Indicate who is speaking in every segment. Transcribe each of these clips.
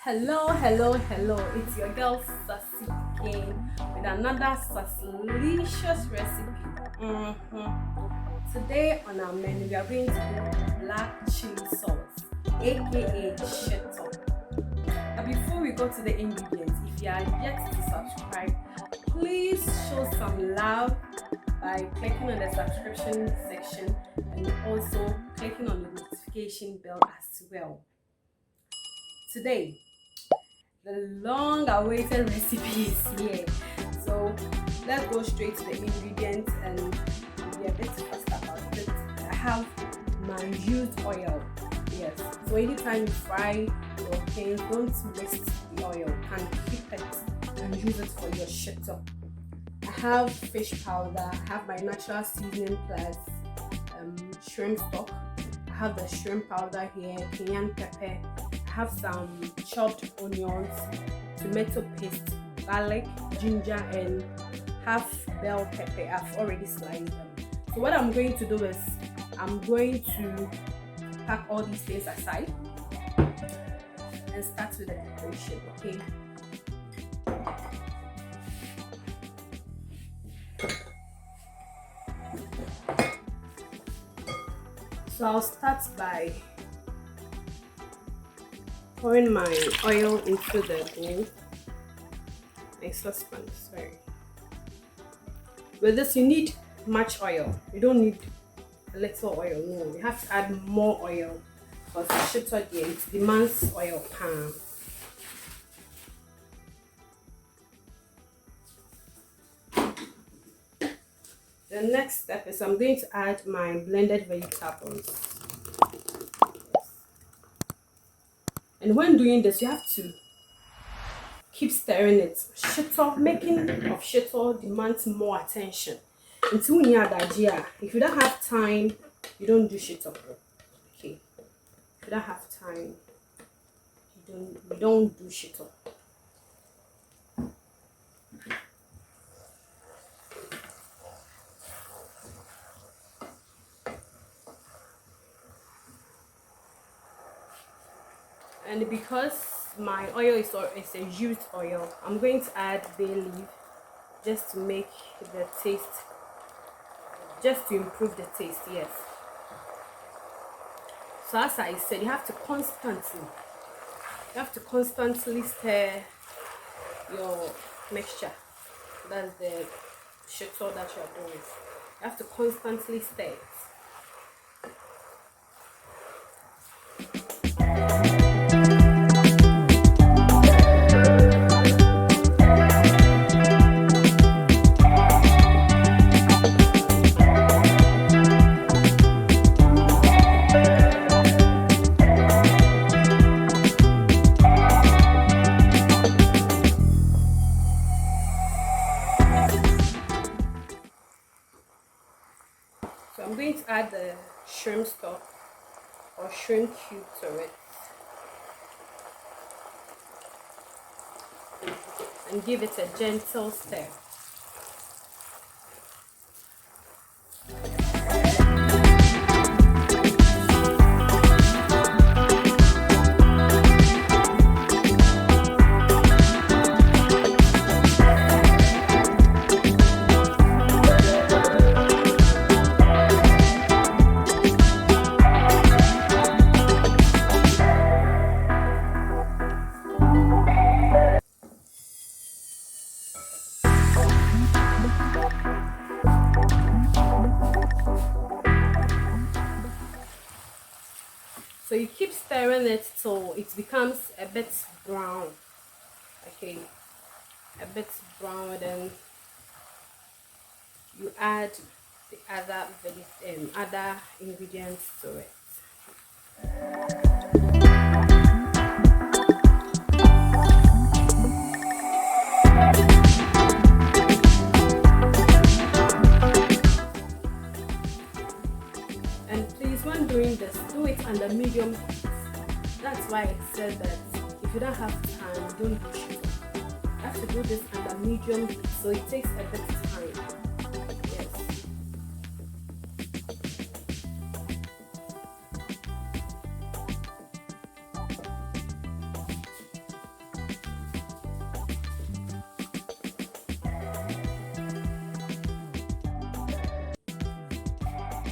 Speaker 1: Hello. It's your girl Sassy again with another sassilicious recipe. Today on our menu, we are going to do black chili sauce, aka Shito. But before we go to the ingredients, if you are yet to subscribe, please show some love by clicking on the subscription section and also clicking on the notification bell as well. Today, the long-awaited recipe is here. So let's go straight to the ingredients and be a bit fast about it. I have my used oil. Yes. So anytime you fry your things, don't waste the oil. You can keep it and use it for your shito. I have fish powder. I have my natural seasoning plus shrimp stock. I have the shrimp powder here, cayenne pepper. I have some chopped onions, tomato paste, garlic, ginger, and half bell pepper. I've already sliced them. So what I'm going to do is I'm going to pack all these things aside and start with the preparation. Okay. So I'll start by pouring my oil into the bowl, my saucepan, sorry. With this, you need much oil. You don't need a little oil, no. You have to add more oil because shito it demands oil. The next step is I'm going to add my blended vegetables. And when doing this, you have to keep stirring it. Making of shito demands more attention. Until you add that, if you don't have time, you don't do shito. Okay. If you don't have time, you don't do shito. And because my oil is a used oil, I'm going to add bay leaf just to make the taste, just to improve the taste, yes. So as I said, you have to constantly stir your mixture. That's the shito that you're doing. You have to constantly stir it. So I'm going to add the shrimp stock or shrimp cube to it and give it a gentle stir. So you keep stirring it till it becomes a bit brown. Okay, a bit brown, then you add the other ingredients to it. And please, when doing this, do it under medium heat. That's why I said that if you don't have time, don't do shito. You have to do this under medium heat, so it takes a bit of time. Yes.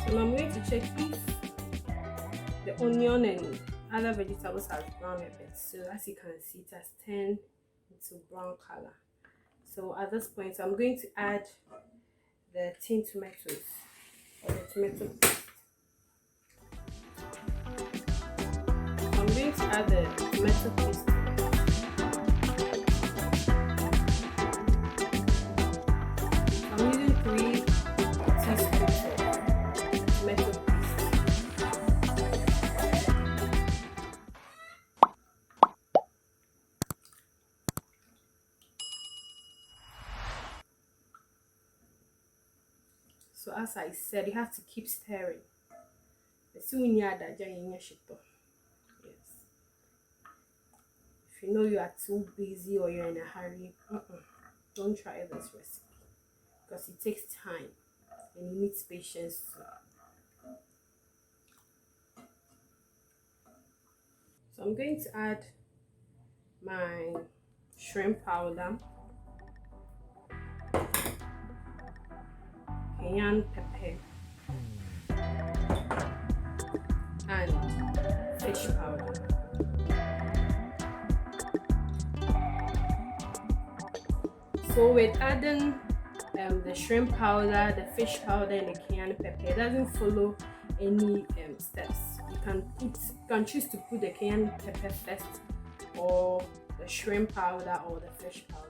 Speaker 1: So I'm going to check if the onion and other vegetables have browned a bit. So as you can see, it has turned into brown color. So at this point, I'm going to add the tin tomatoes or the tomato paste. So I'm going to add the tomato paste. I'm using 3 teaspoons of tomato paste. So as I said, you have to keep stirring. Yes. If you know you are too busy or you're in a hurry, don't try this recipe because it takes time and you need patience too. So I'm going to add my shrimp powder, cayenne pepper, and fish powder. So with adding the shrimp powder, the fish powder, and the cayenne pepper, it doesn't follow any steps. You can choose to put the cayenne pepper first, or the shrimp powder, or the fish powder.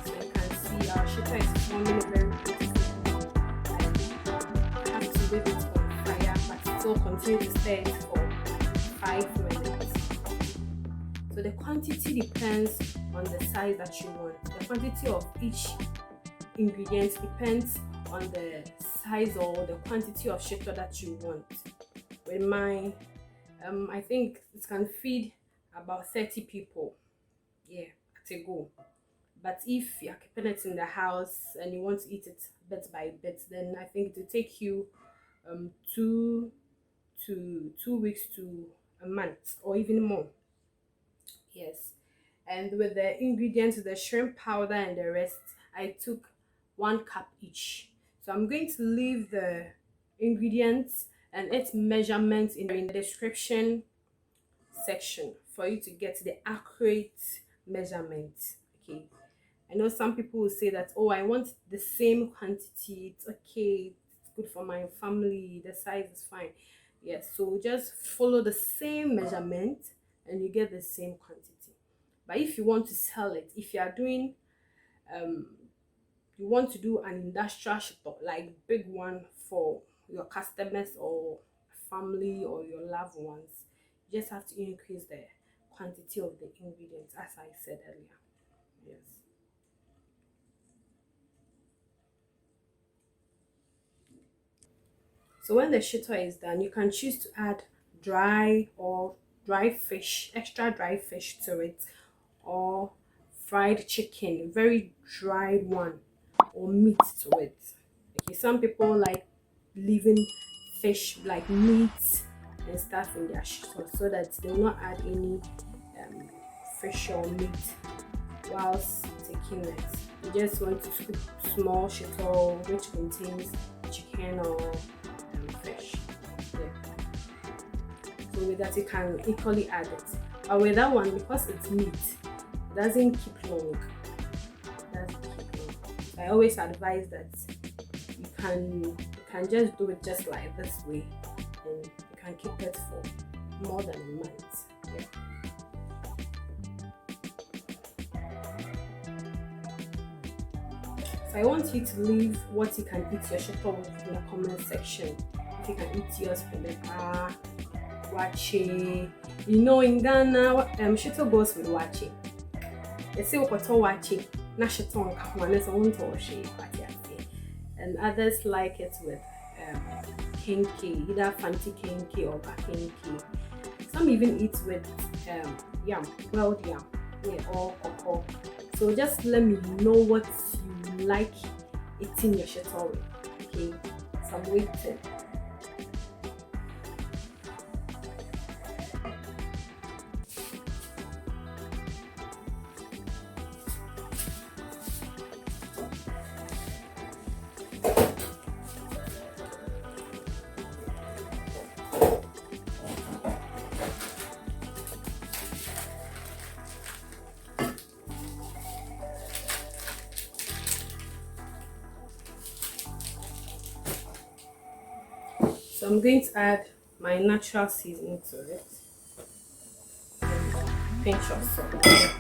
Speaker 1: So you can see our shito is forming very beautiful. I have to leave it on fire, but still continue to stir it for 5 minutes. So the quantity depends on the size that you want. The quantity of each ingredient depends on the size or the quantity of shito that you want. With mine, I think it can feed about 30 people, yeah, at a go. But if you're keeping it in the house and you want to eat it bit by bit, then I think it will take you 2 weeks to a month or even more. Yes. And with the ingredients, the shrimp powder and the rest, I took 1 cup each. So I'm going to leave the ingredients and its measurements in the description section for you to get the accurate measurement. Okay. I know some people will say that, oh, I want the same quantity. It's okay. It's good for my family. The size is fine. Yes. So just follow the same measurement and you get the same quantity. But if you want to sell it, if you are doing you want to do an industrial shito, like big one for your customers or family or your loved ones, you just have to increase the quantity of the ingredients, as I said earlier. Yes. So when the shito is done, you can choose to add dry or dry fish, extra dry fish to it, or fried chicken, very dried one, or meat to it. Okay, some people like leaving fish like meat and stuff in their shito so that they will not add any fish or meat whilst taking it. You just want to scoop small shito which contains chicken or fish. Yeah. So with that you can equally add it. But with that one, because it's meat, it doesn't keep long. So I always advise that you can just do it just like this way, and you can keep it for more than a month. Yeah. So I want you to leave what you can eat your shito with in the comment section. If you can eat yours with the wache. You know, in Ghana, shito goes with wache. They say okoto wache, na shito on kahwane so wonto wache. And others like it with kenke, either fancy kenke or bakenke. Some even eat with yam, wild yam, yeah, or cocoa. So just let me know what you like eating your shito with. Okay, so I'm waiting. I'm going to add my natural seasoning to it. Pinch of salt.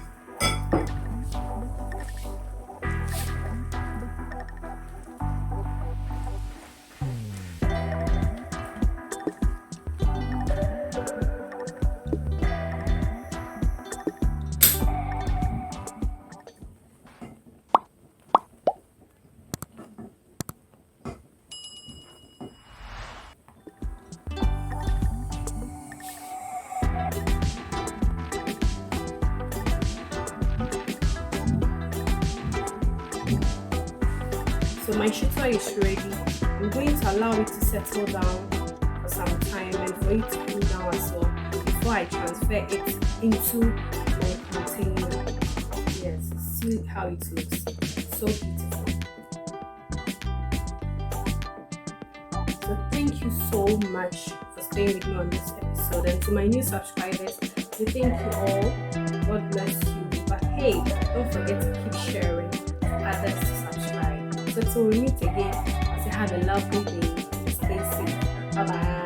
Speaker 1: So my shito is ready. I'm going to allow it to settle down for some time and for it to cool down as well before I transfer it into my container. Yes, see how it looks. So beautiful. So thank you so much for staying with me on this episode, and to my new subscribers, we thank you all. God bless you. But hey, don't forget to keep sharing for others to subscribe. So till we meet again, I say have a lovely day. Stay safe. Bye bye.